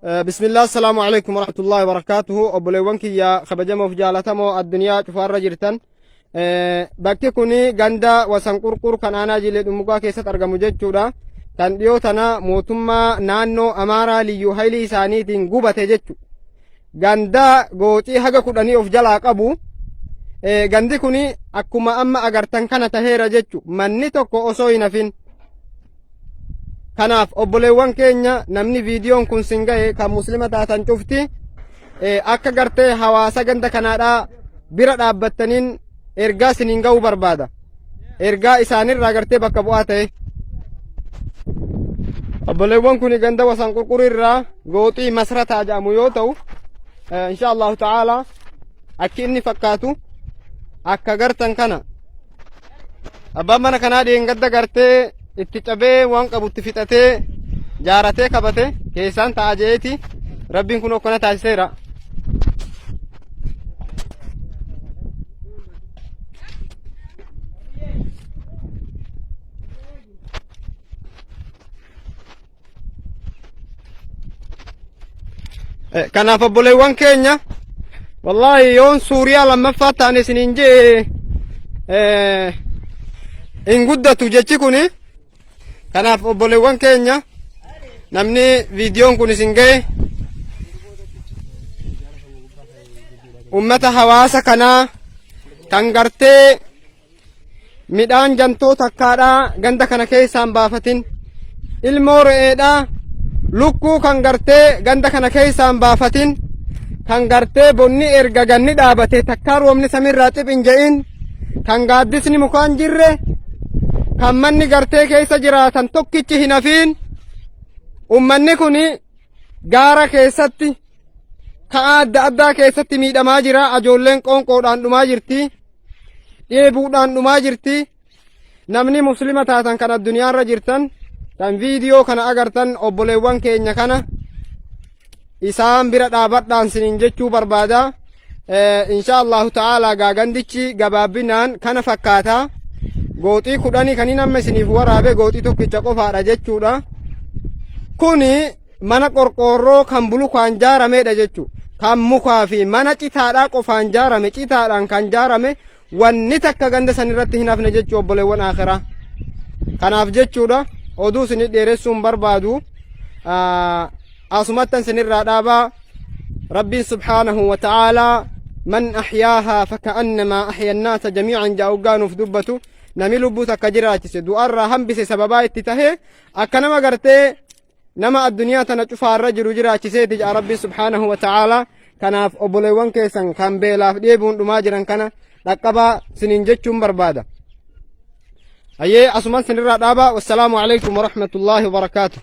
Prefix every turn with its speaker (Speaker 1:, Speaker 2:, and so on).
Speaker 1: بسم الله السلام عليكم ورحمة الله وبركاته أبوليوانك يا خبجمو في جالتمو الدنيا شفار جرتن bakki kuni ganda wasanqurqur kan aanaa jilee dhumuqaa keessatti argamu jechuudha. Kan dhiyootana mootummaa naannoo Amaaraa liyyuu haylii isaaniitiin gubate jechu. Ganda gooxii haga 10 of jalaa qabu. Gandi kuni akkuma amma agartan kana taheera jechu. Manni tokko osoo hin hafin. Kanaaf obboleewwan keenya namni viidiyoon kun singaye kan muslima taatan cufti akka gartee hawaasa ganda kanaadhaa bira dhaabbattaniin ergaa siniin ga'uu barbaada. Ergaa isaanirraa gartee bakka bu'aa ta'e. Obboleewwan kun ganda wasanqurqurirraa gooxii masrataa jedhamu yoo ta'u insha Allahu ta'ala akki inni fakkaatu akka gartan kana abbaan mana kanaa dheengadda gartee itti cabee waan qabutti fixatee jaaratee qabate keessaan ta'a jeeti rabbiin kun akkana taasiseera. Kanaaf obboleewwan keenya wallahi yoon suuriyaa lammaffaa ta'an isiniin jee hin guddatu jechi kuni. Kanaaf obboleewwan keenya namni viidiyoon kun isin ga'e ummata hawaasa kanaa kan gartee midhaan jantoo takkaadhaa ganda kana keessaan baafatin ilmoo re'eedhaa lukkuu kan gartee ganda kana keessaan baafatin kan gartee bonni erga ganni dhaabate takkaa roobni samiirraa xiphin je'in kan gaaddisni mukaan jirre kan manni gartee keessa jiraatan tokkichi hin hafiin ummanni kun gaara keessatti ka'aa adda addaa keessatti miidhamaa jira. Ajoolleen qoonqoodhaan dhumaa jirti, dheebuudhaan dhumaa jirti. Namni muslima taatan kan addunyaarra jirtan kan viidiyoo kana agartan obboleewwan keenya kana isaan bira dhaabadhaan siniin jechuu barbaada. Insha Allahu ta'ala gaagandichi gabaabbinaan kana fakkaata. Gooxii 10 kan inni amma isiniif waraabe gooxii tokkicha qofaadha jechuudha. Kuni mana qorqoorroo kan bulukaan jaaramedha jechuudha. Kan mukaa fi mana citaadhaa qofaan jaarame, citaadhaan kan jaarame wanni takka ganda san irratti hin hafne jechuu obboleewwan akhiraa. Kanaaf jechuudha oduu isin dheeressuun barbaadu asumattan sinirraa dhaabaa. Rabbiin subhaanahu wa ta'aalaa man ahyaahaa faka'annamaa ahya annaasa jamiican jaa'uggaanuuf dubbatu. Nami lubbuu takka jiraachise du'arraa hambise sababaa itti tahe akka nama gartee nama addunyaa tana cufaarra jiru jiraachiseeti jedha Rabbi subhaanahu wa ta'ala. Kanaaf obboleewwan keessan kan beelaaf dheebuun dhumaa jiran kana dhaqqabaa siniin jechuun barbaada. Ayyee asuman sinirraa dhaabaa. Wassalaamu alaikum wa rahmatullaahi wa barakaatuh.